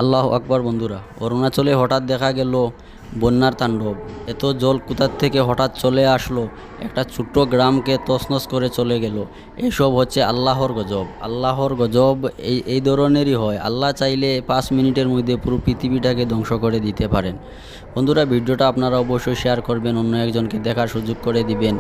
আল্লাহ আকবার বন্ধুরা, অরুণাচলে হঠাৎ দেখা গেল বন্যার তাণ্ডব। এত জল কোথার থেকে হঠাৎ চলে আসলো, একটা ছোট্ট গ্রামকে তছনছ করে চলে গেল। এসব হচ্ছে আল্লাহর গজব। আল্লাহর গজব এই ধরনেরই হয়। আল্লাহ চাইলে 5 মিনিটের মধ্যে পুরো পৃথিবীটাকে ধ্বংস করে দিতে পারেন। বন্ধুরা, ভিডিওটা আপনারা অবশ্যই শেয়ার করবেন, অন্য একজনকে দেখার সুযোগ করে দিবেন।